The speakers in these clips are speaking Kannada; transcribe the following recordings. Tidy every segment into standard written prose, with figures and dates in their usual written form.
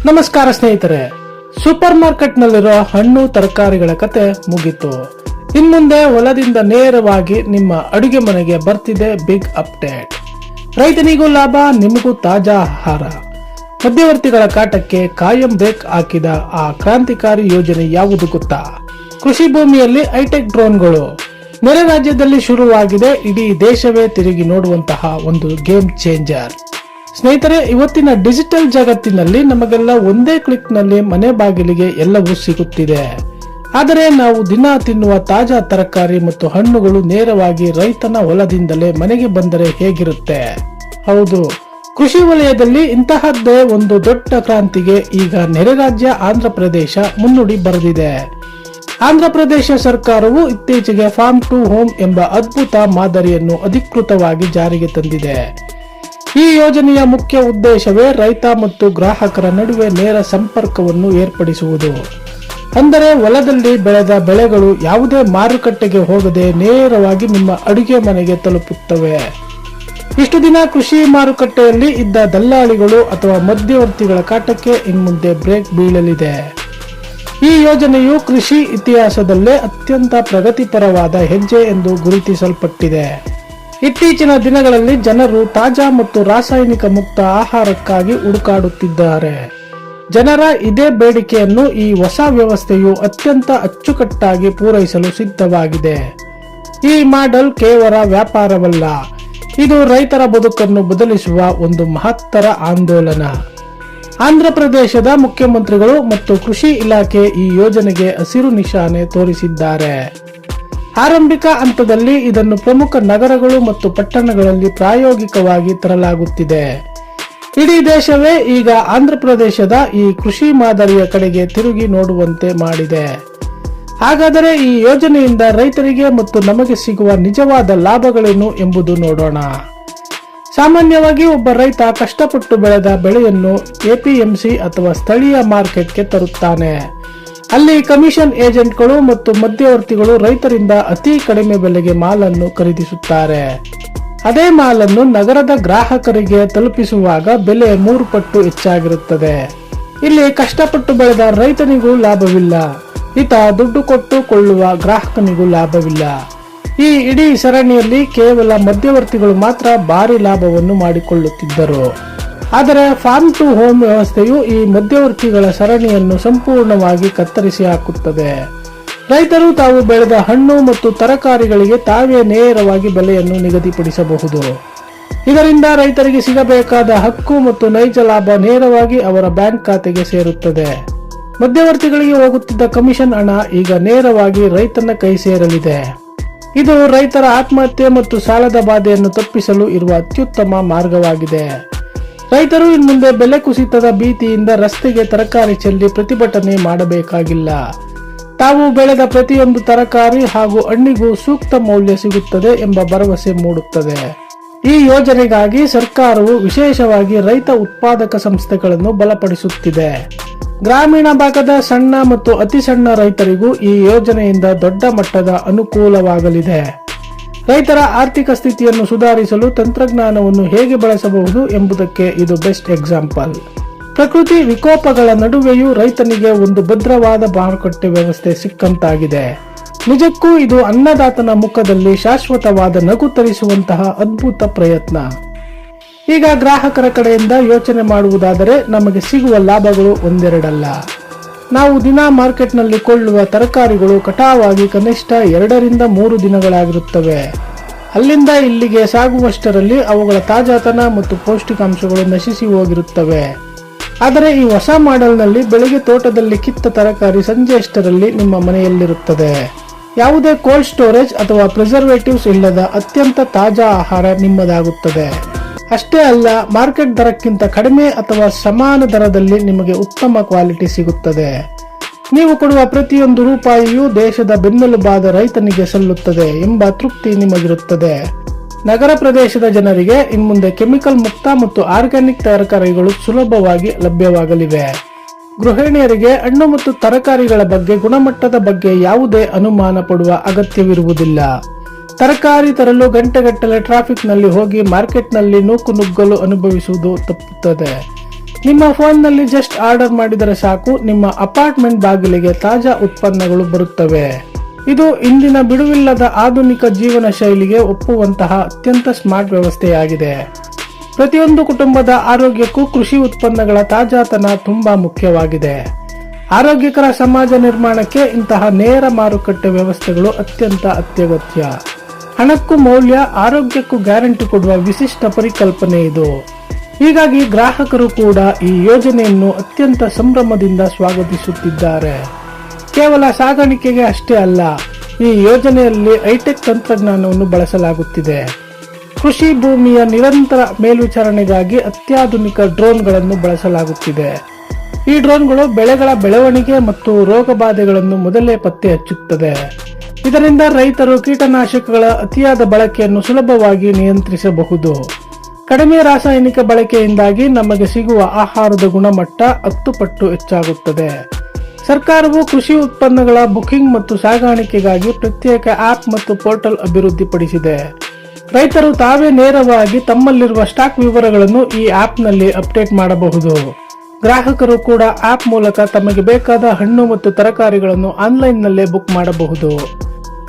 ನಮಸ್ಕಾರ ಸ್ನೇಹಿತರೆ, ಸೂಪರ್ ಮಾರ್ಕೆಟ್ ನಲ್ಲಿರೋ ಹಣ್ಣು ತರಕಾರಿಗಳ ಕತೆ ಮುಗೀತು. ಇನ್ಮುಂದೆ ಹೊಲದಿಂದ ನೇರವಾಗಿ ನಿಮ್ಮ ಅಡುಗೆ ಮನೆಗೆ ಬರ್ತಿದೆ ಬಿಗ್ ಅಪ್ಡೇಟ್. ರೈತನಿಗೂ ಲಾಭ, ನಿಮಗೂ ತಾಜಾ ಆಹಾರ. ಮಧ್ಯವರ್ತಿಗಳ ಕಾಟಕ್ಕೆ ಕಾಯಂ ಬ್ರೇಕ್ ಹಾಕಿದ ಆ ಕ್ರಾಂತಿಕಾರಿ ಯೋಜನೆ ಯಾವುದು ಗೊತ್ತಾ? ಕೃಷಿ ಭೂಮಿಯಲ್ಲಿ ಹೈಟೆಕ್ ಡ್ರೋನ್ಗಳು. ನೆರೆ ರಾಜ್ಯದಲ್ಲಿ ಶುರುವಾಗಿದೆ ಇಡೀ ದೇಶವೇ ತಿರುಗಿ ನೋಡುವಂತಹ ಒಂದು ಗೇಮ್ ಚೇಂಜರ್. ಸ್ನೇಹಿತರೆ, ಇವತ್ತಿನ ಡಿಜಿಟಲ್ ಜಗತ್ತಿನಲ್ಲಿ ನಮಗೆಲ್ಲ ಒಂದೇ ಕ್ಲಿಕ್ ನಲ್ಲಿ ಮನೆ ಬಾಗಿಲಿಗೆ ಎಲ್ಲವೂ ಸಿಗುತ್ತಿದೆ. ಆದರೆ ನಾವು ದಿನ ತಿನ್ನುವ ತಾಜಾ ತರಕಾರಿ ಮತ್ತು ಹಣ್ಣುಗಳು ನೇರವಾಗಿ ರೈತನ ಹೊಲದಿಂದಲೇ ಮನೆಗೆ ಬಂದರೆ ಹೇಗಿರುತ್ತೆ? ಹೌದು, ಕೃಷಿ ವಲಯದಲ್ಲಿ ಇಂತಹದ್ದೇ ಒಂದು ದೊಡ್ಡ ಕ್ರಾಂತಿಗೆ ಈಗ ನೆರೆ ರಾಜ್ಯ ಆಂಧ್ರ ಪ್ರದೇಶ ಮುನ್ನುಡಿ ಬರೆದಿದೆ. ಆಂಧ್ರ ಪ್ರದೇಶ ಸರ್ಕಾರವು ಇತ್ತೀಚೆಗೆ ಫಾರ್ಮ್ ಟು ಹೋಮ್ ಎಂಬ ಅದ್ಭುತ ಮಾದರಿಯನ್ನು ಅಧಿಕೃತವಾಗಿ ಜಾರಿಗೆ ತಂದಿದೆ. ಈ ಯೋಜನೆಯ ಮುಖ್ಯ ಉದ್ದೇಶವೇ ರೈತ ಮತ್ತು ಗ್ರಾಹಕರ ನಡುವೆ ನೇರ ಸಂಪರ್ಕವನ್ನು ಏರ್ಪಡಿಸುವುದು. ಅಂದರೆ ಹೊಲದಲ್ಲಿ ಬೆಳೆದ ಬೆಳೆಗಳು ಯಾವುದೇ ಮಾರುಕಟ್ಟೆಗೆ ಹೋಗದೆ ನೇರವಾಗಿ ನಿಮ್ಮ ಅಡುಗೆ ಮನೆಗೆ ತಲುಪುತ್ತವೆ. ಇಷ್ಟು ದಿನ ಕೃಷಿ ಮಾರುಕಟ್ಟೆಯಲ್ಲಿ ಇದ್ದ ದಲ್ಲಾಳಿಗಳು ಅಥವಾ ಮಧ್ಯವರ್ತಿಗಳ ಕಾಟಕ್ಕೆ ಇನ್ಮುಂದೆ ಬ್ರೇಕ್ ಬೀಳಲಿದೆ. ಈ ಯೋಜನೆಯು ಕೃಷಿ ಇತಿಹಾಸದಲ್ಲೇ ಅತ್ಯಂತ ಪ್ರಗತಿಪರವಾದ ಹೆಜ್ಜೆ ಎಂದು ಗುರುತಿಸಲ್ಪಟ್ಟಿದೆ. ಇತ್ತೀಚಿನ ದಿನಗಳಲ್ಲಿ ಜನರು ತಾಜಾ ಮತ್ತು ರಾಸಾಯನಿಕ ಮುಕ್ತ ಆಹಾರಕ್ಕಾಗಿ ಹುಡುಕಾಡುತ್ತಿದ್ದಾರೆ. ಜನರ ಇದೇ ಬೇಡಿಕೆಯನ್ನು ಈ ಹೊಸ ವ್ಯವಸ್ಥೆಯು ಅತ್ಯಂತ ಅಚ್ಚುಕಟ್ಟಾಗಿ ಪೂರೈಸಲು ಸಿದ್ಧವಾಗಿದೆ. ಈ ಮಾಡೆಲ್ ಕೇವಲ ವ್ಯಾಪಾರವಲ್ಲ, ಇದು ರೈತರ ಬದುಕನ್ನು ಬದಲಿಸುವ ಒಂದು ಮಹತ್ತರ ಆಂದೋಲನ. ಆಂಧ್ರ ಪ್ರದೇಶದ ಮುಖ್ಯಮಂತ್ರಿಗಳು ಮತ್ತು ಕೃಷಿ ಇಲಾಖೆ ಈ ಯೋಜನೆಗೆ ಹಸಿರು ನಿಶಾನೆ ತೋರಿಸಿದ್ದಾರೆ. ಆರಂಭಿಕ ಹಂತದಲ್ಲಿ ಇದನ್ನು ಪ್ರಮುಖ ನಗರಗಳು ಮತ್ತು ಪಟ್ಟಣಗಳಲ್ಲಿ ಪ್ರಾಯೋಗಿಕವಾಗಿ ತರಲಾಗುತ್ತಿದೆ. ಇಡೀ ದೇಶವೇ ಈಗ ಆಂಧ್ರ ಪ್ರದೇಶದ ಈ ಕೃಷಿ ಮಾದರಿಯ ಕಡೆಗೆ ತಿರುಗಿ ನೋಡುವಂತೆ ಮಾಡಿದೆ. ಹಾಗಾದರೆ ಈ ಯೋಜನೆಯಿಂದ ರೈತರಿಗೆ ಮತ್ತು ನಮಗೆ ಸಿಗುವ ನಿಜವಾದ ಲಾಭಗಳೇನು ಎಂಬುದು ನೋಡೋಣ. ಸಾಮಾನ್ಯವಾಗಿ ಒಬ್ಬ ರೈತ ಕಷ್ಟಪಟ್ಟು ಬೆಳೆದ ಬೆಳೆಯನ್ನು ಎಪಿಎಂಸಿ ಅಥವಾ ಸ್ಥಳೀಯ ಮಾರ್ಕೆಟ್ಗೆ ತರುತ್ತಾನೆ. ಅಲ್ಲಿ ಕಮಿಷನ್ ಏಜೆಂಟ್ಗಳು ಮತ್ತು ಮಧ್ಯವರ್ತಿಗಳು ರೈತರಿಂದ ಅತಿ ಕಡಿಮೆ ಬೆಲೆಗೆ ಮಾಲನ್ನು ಖರೀದಿಸುತ್ತಾರೆ. ಅದೇ ಮಾಲನ್ನು ನಗರದ ಗ್ರಾಹಕರಿಗೆ ತಲುಪಿಸುವಾಗ ಬೆಲೆ 3 ಪಟ್ಟು ಹೆಚ್ಚಾಗಿರುತ್ತದೆ. ಇಲ್ಲಿ ಕಷ್ಟಪಟ್ಟು ಬೆಳೆದ ರೈತನಿಗೂ ಲಾಭವಿಲ್ಲ, ಈತ ದುಡ್ಡು ಕೊಟ್ಟು ಕೊಳ್ಳುವ ಗ್ರಾಹಕನಿಗೂ ಲಾಭವಿಲ್ಲ. ಈ ಇಡೀ ಸರಣಿಯಲ್ಲಿ ಕೇವಲ ಮಧ್ಯವರ್ತಿಗಳು ಮಾತ್ರ ಭಾರಿ ಲಾಭವನ್ನು ಮಾಡಿಕೊಳ್ಳುತ್ತಿದ್ದರು. ಆದರೆ ಫಾರ್ಮ್ ಟು ಹೋಮ್ ವ್ಯವಸ್ಥೆಯು ಈ ಮಧ್ಯವರ್ತಿಗಳ ಸರಣಿಯನ್ನು ಸಂಪೂರ್ಣವಾಗಿ ಕತ್ತರಿಸಿ ಹಾಕುತ್ತದೆ. ರೈತರು ತಾವು ಬೆಳೆದ ಹಣ್ಣು ಮತ್ತು ತರಕಾರಿಗಳಿಗೆ ತಾವೇ ನೇರವಾಗಿ ಬೆಲೆಯನ್ನು ನಿಗದಿಪಡಿಸಬಹುದು. ಇದರಿಂದ ರೈತರಿಗೆ ಸಿಗಬೇಕಾದ ಹಕ್ಕು ಮತ್ತು ನೈಜ ಲಾಭ ನೇರವಾಗಿ ಅವರ ಬ್ಯಾಂಕ್ ಖಾತೆಗೆ ಸೇರುತ್ತದೆ. ಮಧ್ಯವರ್ತಿಗಳಿಗೆ ಹೋಗುತ್ತಿದ್ದ ಕಮಿಷನ್ ಹಣ ಈಗ ನೇರವಾಗಿ ರೈತನ ಕೈ ಸೇರಲಿದೆ. ಇದು ರೈತರ ಆತ್ಮಹತ್ಯೆ ಮತ್ತು ಸಾಲದ ಬಾಧೆಯನ್ನು ತಪ್ಪಿಸಲು ಇರುವ ಅತ್ಯುತ್ತಮ ಮಾರ್ಗವಾಗಿದೆ. ರೈತರು ಇನ್ಮುಂದೆ ಬೆಲೆ ಕುಸಿತದ ಭೀತಿಯಿಂದ ರಸ್ತೆಗೆ ತರಕಾರಿ ಚೆಲ್ಲಿ ಪ್ರತಿಭಟನೆ ಮಾಡಬೇಕಾಗಿಲ್ಲ. ತಾವು ಬೆಳೆದ ಪ್ರತಿಯೊಂದು ತರಕಾರಿ ಹಾಗೂ ಹಣ್ಣಿಗೂ ಸೂಕ್ತ ಮೌಲ್ಯ ಸಿಗುತ್ತದೆ ಎಂಬ ಭರವಸೆ ಮೂಡುತ್ತದೆ. ಈ ಯೋಜನೆಗಾಗಿ ಸರ್ಕಾರವು ವಿಶೇಷವಾಗಿ ರೈತ ಉತ್ಪಾದಕ ಸಂಸ್ಥೆಗಳನ್ನು ಬಲಪಡಿಸುತ್ತಿದೆ. ಗ್ರಾಮೀಣ ಭಾಗದ ಸಣ್ಣ ಮತ್ತು ಅತಿ ಸಣ್ಣ ರೈತರಿಗೂ ಈ ಯೋಜನೆಯಿಂದ ದೊಡ್ಡ ಮಟ್ಟದ ಅನುಕೂಲವಾಗಲಿದೆ. ರೈತರ ಆರ್ಥಿಕ ಸ್ಥಿತಿಯನ್ನು ಸುಧಾರಿಸಲು ತಂತ್ರಜ್ಞಾನವನ್ನು ಹೇಗೆ ಬಳಸಬಹುದು ಎಂಬುದಕ್ಕೆ ಇದು ಬೆಸ್ಟ್ ಎಕ್ಸಾಂಪಲ್. ಪ್ರಕೃತಿ ವಿಕೋಪಗಳ ನಡುವೆಯೂ ರೈತನಿಗೆ ಒಂದು ಭದ್ರವಾದ ಮಾರುಕಟ್ಟೆ ವ್ಯವಸ್ಥೆ ಸಿಕ್ಕಂತಾಗಿದೆ. ನಿಜಕ್ಕೂ ಇದು ಅನ್ನದಾತನ ಮುಖದಲ್ಲಿ ಶಾಶ್ವತವಾದ ನಗು ತರಿಸುವಂತಹ ಅದ್ಭುತ ಪ್ರಯತ್ನ. ಈಗ ಗ್ರಾಹಕರ ಕಡೆಯಿಂದ ಯೋಚನೆ ಮಾಡುವುದಾದರೆ ನಮಗೆ ಸಿಗುವ ಲಾಭಗಳು ಒಂದೆರಡಲ್ಲ. ನಾವು ದಿನ ಮಾರ್ಕೆಟ್ನಲ್ಲಿ ಕೊಳ್ಳುವ ತರಕಾರಿಗಳು ಕಟಾವಾಗಿ ಕನಿಷ್ಠ 2 ರಿಂದ 3 ದಿನಗಳಾಗಿರುತ್ತವೆ. ಅಲ್ಲಿಂದ ಇಲ್ಲಿಗೆ ಸಾಗುವಷ್ಟರಲ್ಲಿ ಅವುಗಳ ತಾಜಾತನ ಮತ್ತು ಪೌಷ್ಟಿಕಾಂಶಗಳು ನಶಿಸಿ ಹೋಗಿರುತ್ತವೆ. ಆದರೆ ಈ ಹೊಸ ಮಾಡೆಲ್ನಲ್ಲಿ ಬೆಳಿಗ್ಗೆ ತೋಟದಲ್ಲಿ ಕಿತ್ತ ತರಕಾರಿ ಸಂಜೆಯಷ್ಟರಲ್ಲಿ ನಿಮ್ಮ ಮನೆಯಲ್ಲಿರುತ್ತದೆ. ಯಾವುದೇ ಕೋಲ್ಡ್ ಸ್ಟೋರೇಜ್ ಅಥವಾ ಪ್ರಿಸರ್ವೇಟಿವ್ಸ್ ಇಲ್ಲದ ಅತ್ಯಂತ ತಾಜಾ ಆಹಾರ ನಿಮ್ಮದಾಗುತ್ತದೆ. ಅಷ್ಟೇ ಅಲ್ಲ, ಮಾರ್ಕೆಟ್ ದರಕ್ಕಿಂತ ಕಡಿಮೆ ಅಥವಾ ಸಮಾನ ದರದಲ್ಲಿ ನಿಮಗೆ ಉತ್ತಮ ಕ್ವಾಲಿಟಿ ಸಿಗುತ್ತದೆ. ನೀವು ಕೊಡುವ ಪ್ರತಿಯೊಂದು ರೂಪಾಯಿಯೂ ದೇಶದ ಬೆನ್ನೆಲುಬಾದ ರೈತನಿಗೆ ಸಲ್ಲುತ್ತದೆ ಎಂಬ ತೃಪ್ತಿ ನಿಮಗಿರುತ್ತದೆ. ನಗರ ಪ್ರದೇಶದ ಜನರಿಗೆ ಇನ್ಮುಂದೆ ಕೆಮಿಕಲ್ ಮುಕ್ತ ಮತ್ತು ಆರ್ಗ್ಯಾನಿಕ್ ತರಕಾರಿಗಳು ಸುಲಭವಾಗಿ ಲಭ್ಯವಾಗಲಿವೆ. ಗೃಹಿಣಿಯರಿಗೆ ಹಣ್ಣು ಮತ್ತು ತರಕಾರಿಗಳ ಬಗ್ಗೆ ಗುಣಮಟ್ಟದ ಬಗ್ಗೆ ಯಾವುದೇ ಅನುಮಾನ ಪಡುವ ಅಗತ್ಯವಿರುವುದಿಲ್ಲ. ತರಕಾರಿ ತರಲು ಗಂಟೆಗಟ್ಟಲೆ ಟ್ರಾಫಿಕ್ ನಲ್ಲಿ ಹೋಗಿ ಮಾರ್ಕೆಟ್ ನಲ್ಲಿ ನೂಕು ನುಗ್ಗಲು ಅನುಭವಿಸುವುದು ತಪ್ಪುತ್ತದೆ. ನಿಮ್ಮ ಫೋನ್ನಲ್ಲಿ ಜಸ್ಟ್ ಆರ್ಡರ್ ಮಾಡಿದರೆ ಸಾಕು, ನಿಮ್ಮ ಅಪಾರ್ಟ್ಮೆಂಟ್ ಬಾಗಿಲಿಗೆ ತಾಜಾ ಉತ್ಪನ್ನಗಳು ಬರುತ್ತವೆ. ಇದು ಇಂದಿನ ಬಿಡುವಿಲ್ಲದ ಆಧುನಿಕ ಜೀವನ ಶೈಲಿಗೆ ಒಪ್ಪುವಂತಹ ಅತ್ಯಂತ ಸ್ಮಾರ್ಟ್ ವ್ಯವಸ್ಥೆಯಾಗಿದೆ. ಪ್ರತಿಯೊಂದು ಕುಟುಂಬದ ಆರೋಗ್ಯಕ್ಕೂ ಕೃಷಿ ಉತ್ಪನ್ನಗಳ ತಾಜಾತನ ತುಂಬಾ ಮುಖ್ಯವಾಗಿದೆ. ಆರೋಗ್ಯಕರ ಸಮಾಜ ನಿರ್ಮಾಣಕ್ಕೆ ಇಂತಹ ನೇರ ಮಾರುಕಟ್ಟೆ ವ್ಯವಸ್ಥೆಗಳು ಅತ್ಯಂತ ಅತ್ಯಗತ್ಯ. ಹಣಕ್ಕೂ ಮೌಲ್ಯ, ಆರೋಗ್ಯಕ್ಕೂ ಗ್ಯಾರಂಟಿ ಕೊಡುವ ವಿಶಿಷ್ಟ ಪರಿಕಲ್ಪನೆ ಇದು. ಹೀಗಾಗಿ ಗ್ರಾಹಕರು ಕೂಡ ಈ ಯೋಜನೆಯನ್ನು ಅತ್ಯಂತ ಸಂಭ್ರಮದಿಂದ ಸ್ವಾಗತಿಸುತ್ತಿದ್ದಾರೆ. ಕೇವಲ ಸಾಗಾಣಿಕೆಗೆ ಅಷ್ಟೇ ಅಲ್ಲ, ಈ ಯೋಜನೆಯಲ್ಲಿ ಹೈಟೆಕ್ ತಂತ್ರಜ್ಞಾನವನ್ನು ಬಳಸಲಾಗುತ್ತಿದೆ. ಕೃಷಿ ಭೂಮಿಯ ನಿರಂತರ ಮೇಲ್ವಿಚಾರಣೆಗಾಗಿ ಅತ್ಯಾಧುನಿಕ ಡ್ರೋನ್ಗಳನ್ನು ಬಳಸಲಾಗುತ್ತಿದೆ. ಈ ಡ್ರೋನ್ಗಳು ಬೆಳೆಗಳ ಬೆಳವಣಿಗೆ ಮತ್ತು ರೋಗಬಾಧೆಗಳನ್ನು ಮೊದಲೇ ಪತ್ತೆ ಹಚ್ಚುತ್ತದೆ. ಇದರಿಂದ ರೈತರು ಕೀಟನಾಶಕಗಳ ಅತಿಯಾದ ಬಳಕೆಯನ್ನು ಸುಲಭವಾಗಿ ನಿಯಂತ್ರಿಸಬಹುದು. ಕಡಿಮೆ ರಾಸಾಯನಿಕ ಬಳಕೆಯಿಂದಾಗಿ ನಮಗೆ ಸಿಗುವ ಆಹಾರದ ಗುಣಮಟ್ಟ 10 ಪಟ್ಟು ಹೆಚ್ಚಾಗುತ್ತದೆ. ಸರ್ಕಾರವು ಕೃಷಿ ಉತ್ಪನ್ನಗಳ ಬುಕಿಂಗ್ ಮತ್ತು ಸಾಗಾಣಿಕೆಗಾಗಿ ಪ್ರತ್ಯೇಕ ಆಪ್ ಮತ್ತು ಪೋರ್ಟಲ್ ಅಭಿವೃದ್ಧಿಪಡಿಸಿದೆ. ರೈತರು ತಾವೇ ನೇರವಾಗಿ ತಮ್ಮಲ್ಲಿರುವ ಸ್ಟಾಕ್ ವಿವರಗಳನ್ನು ಈ ಆಪ್ನಲ್ಲಿ ಅಪ್ಡೇಟ್ ಮಾಡಬಹುದು. ಗ್ರಾಹಕರು ಕೂಡ ಆಪ್ ಮೂಲಕ ತಮಗೆ ಬೇಕಾದ ಹಣ್ಣು ಮತ್ತು ತರಕಾರಿಗಳನ್ನು ಆನ್ಲೈನ್ನಲ್ಲೇ ಬುಕ್ ಮಾಡಬಹುದು.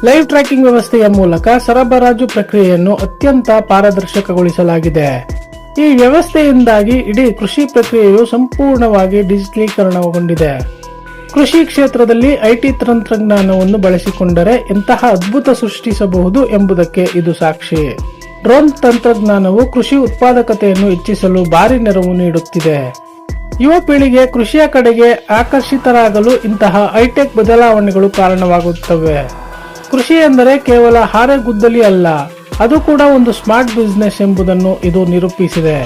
ಲೈವ್ ಟ್ರ್ಯಾಕಿಂಗ್ ವ್ಯವಸ್ಥೆಯ ಮೂಲಕ ಸರಬರಾಜು ಪ್ರಕ್ರಿಯೆಯನ್ನು ಅತ್ಯಂತ ಪಾರದರ್ಶಕಗೊಳಿಸಲಾಗಿದೆ. ಈ ವ್ಯವಸ್ಥೆಯಿಂದಾಗಿ ಇಡೀ ಕೃಷಿ ಪ್ರಕ್ರಿಯೆಯು ಸಂಪೂರ್ಣವಾಗಿ ಡಿಜಿಟಲೀಕರಣಗೊಂಡಿದೆ. ಕೃಷಿ ಕ್ಷೇತ್ರದಲ್ಲಿ ಐಟಿ ತಂತ್ರಜ್ಞಾನವನ್ನು ಬಳಸಿಕೊಂಡರೆ ಎಂತಹ ಅದ್ಭುತ ಸೃಷ್ಟಿಸಬಹುದು ಎಂಬುದಕ್ಕೆ ಇದು ಸಾಕ್ಷಿ. ಡ್ರೋನ್ ತಂತ್ರಜ್ಞಾನವು ಕೃಷಿ ಉತ್ಪಾದಕತೆಯನ್ನು ಹೆಚ್ಚಿಸಲು ಭಾರಿ ನೆರವು ನೀಡುತ್ತಿದೆ. ಯುವ ಪೀಳಿಗೆ ಕೃಷಿಯ ಕಡೆಗೆ ಆಕರ್ಷಿತರಾಗಲು ಇಂತಹ ಹೈಟೆಕ್ ಬದಲಾವಣೆಗಳು ಕಾರಣವಾಗುತ್ತವೆ. ಕೃಷಿ ಎಂದರೆ ಕೇವಲ ಹಾರೆಗುದ್ದಲಿ ಅಲ್ಲ, ಅದು ಕೂಡ ಒಂದು ಸ್ಮಾರ್ಟ್ ಬಿಸಿನೆಸ್ ಎಂಬುದನ್ನು ಇದು ನಿರೂಪಿಸಿದೆ.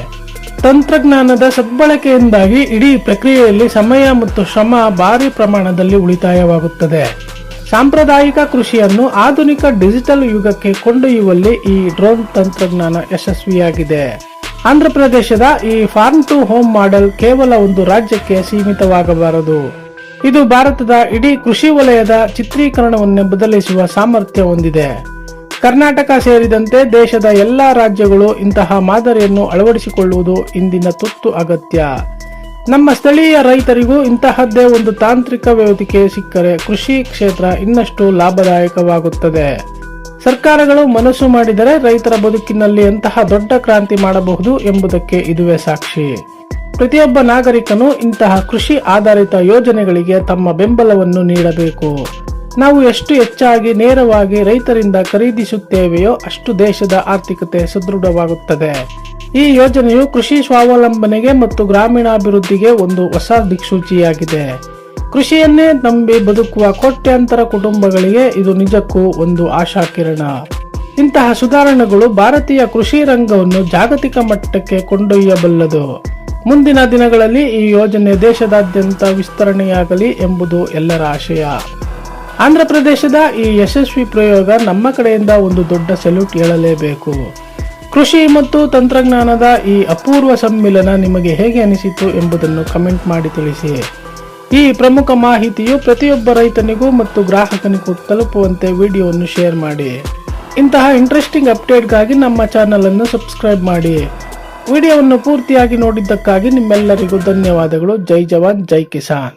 ತಂತ್ರಜ್ಞಾನದ ಸದ್ಬಳಕೆಯಿಂದಾಗಿ ಇಡೀ ಪ್ರಕ್ರಿಯೆಯಲ್ಲಿ ಸಮಯ ಮತ್ತು ಶ್ರಮ ಭಾರಿ ಪ್ರಮಾಣದಲ್ಲಿ ಉಳಿತಾಯವಾಗುತ್ತದೆ. ಸಾಂಪ್ರದಾಯಿಕ ಕೃಷಿಯನ್ನು ಆಧುನಿಕ ಡಿಜಿಟಲ್ ಯುಗಕ್ಕೆ ಕೊಂಡೊಯ್ಯುವಲ್ಲಿ ಈ ಡ್ರೋನ್ ತಂತ್ರಜ್ಞಾನ ಯಶಸ್ವಿಯಾಗಿದೆ. ಆಂಧ್ರಪ್ರದೇಶದ ಈ ಫಾರ್ಮ್ ಟು ಹೋಮ್ ಮಾಡೆಲ್ ಕೇವಲ ಒಂದು ರಾಜ್ಯಕ್ಕೆ ಸೀಮಿತವಾಗಬಾರದು. ಇದು ಭಾರತದ ಇಡೀ ಕೃಷಿ ವಲಯದ ಚಿತ್ರೀಕರಣವನ್ನು ಬದಲಿಸುವ ಸಾಮರ್ಥ್ಯ ಹೊಂದಿದೆ. ಕರ್ನಾಟಕ ಸೇರಿದಂತೆ ದೇಶದ ಎಲ್ಲಾ ರಾಜ್ಯಗಳು ಇಂತಹ ಮಾದರಿಯನ್ನು ಅಳವಡಿಸಿಕೊಳ್ಳುವುದು ಇಂದಿನ ತುರ್ತು ಅಗತ್ಯ. ನಮ್ಮ ಸ್ಥಳೀಯ ರೈತರಿಗೂ ಇಂತಹದ್ದೇ ಒಂದು ತಾಂತ್ರಿಕ ವೇದಿಕೆ ಸಿಕ್ಕರೆ ಕೃಷಿ ಕ್ಷೇತ್ರ ಇನ್ನಷ್ಟು ಲಾಭದಾಯಕವಾಗುತ್ತದೆ. ಸರ್ಕಾರಗಳು ಮನಸ್ಸು ಮಾಡಿದರೆ ರೈತರ ಬದುಕಿನಲ್ಲಿ ಎಂತಹ ದೊಡ್ಡ ಕ್ರಾಂತಿ ಮಾಡಬಹುದು ಎಂಬುದಕ್ಕೆ ಇದುವೇ ಸಾಕ್ಷಿ. ಪ್ರತಿಯೊಬ್ಬ ನಾಗರಿಕನು ಇಂತಹ ಕೃಷಿ ಆಧಾರಿತ ಯೋಜನೆಗಳಿಗೆ ತಮ್ಮ ಬೆಂಬಲವನ್ನು ನೀಡಬೇಕು. ನಾವು ಎಷ್ಟು ಹೆಚ್ಚಾಗಿ ನೇರವಾಗಿ ರೈತರಿಂದ ಖರೀದಿಸುತ್ತೇವೆಯೋ ಅಷ್ಟು ದೇಶದ ಆರ್ಥಿಕತೆ ಸದೃಢವಾಗುತ್ತದೆ. ಈ ಯೋಜನೆಯು ಕೃಷಿ ಸ್ವಾವಲಂಬನೆಗೆ ಮತ್ತು ಗ್ರಾಮೀಣಾಭಿವೃದ್ಧಿಗೆ ಒಂದು ಹೊಸ ದಿಕ್ಸೂಚಿಯಾಗಿದೆ. ಕೃಷಿಯನ್ನೇ ನಂಬಿ ಬದುಕುವ ಕೋಟ್ಯಾಂತರ ಕುಟುಂಬಗಳಿಗೆ ಇದು ನಿಜಕ್ಕೂ ಒಂದು ಆಶಾಕಿರಣ. ಇಂತಹ ಸುಧಾರಣೆಗಳು ಭಾರತೀಯ ಕೃಷಿ ರಂಗವನ್ನು ಜಾಗತಿಕ ಮಟ್ಟಕ್ಕೆ ಕೊಂಡೊಯ್ಯಬಲ್ಲದು. ಮುಂದಿನ ದಿನಗಳಲ್ಲಿ ಈ ಯೋಜನೆ ದೇಶದಾದ್ಯಂತ ವಿಸ್ತರಣೆಯಾಗಲಿ ಎಂಬುದು ಎಲ್ಲರ ಆಶಯ. ಆಂಧ್ರಪ್ರದೇಶದ ಈ ಯಶಸ್ವಿ ಪ್ರಯೋಗ ನಮ್ಮ ಕಡೆಯಿಂದ ಒಂದು ದೊಡ್ಡ ಸೆಲ್ಯೂಟ್ ಹೇಳಲೇಬೇಕು. ಕೃಷಿ ಮತ್ತು ತಂತ್ರಜ್ಞಾನದ ಈ ಅಪೂರ್ವ ಸಮ್ಮಿಲನ ನಿಮಗೆ ಹೇಗೆ ಅನಿಸಿತು ಎಂಬುದನ್ನು ಕಮೆಂಟ್ ಮಾಡಿ ತಿಳಿಸಿ. ಈ ಪ್ರಮುಖ ಮಾಹಿತಿಯು ಪ್ರತಿಯೊಬ್ಬ ರೈತನಿಗೂ ಮತ್ತು ಗ್ರಾಹಕನಿಗೂ ತಲುಪುವಂತೆ ವಿಡಿಯೋವನ್ನು ಶೇರ್ ಮಾಡಿ. ಇಂತಹ ಇಂಟ್ರೆಸ್ಟಿಂಗ್ ಅಪ್ಡೇಟ್ಗಾಗಿ ನಮ್ಮ ಚಾನಲ್ ಅನ್ನು ಸಬ್ಸ್ಕ್ರೈಬ್ ಮಾಡಿ. ವಿಡಿಯೋವನ್ನು ಪೂರ್ತಿಯಾಗಿ ನೋಡಿದ್ದಕ್ಕಾಗಿ ನಿಮ್ಮೆಲ್ಲರಿಗೂ ಧನ್ಯವಾದಗಳು. ಜೈ ಜವಾನ್, ಜೈ ಕಿಸಾನ್.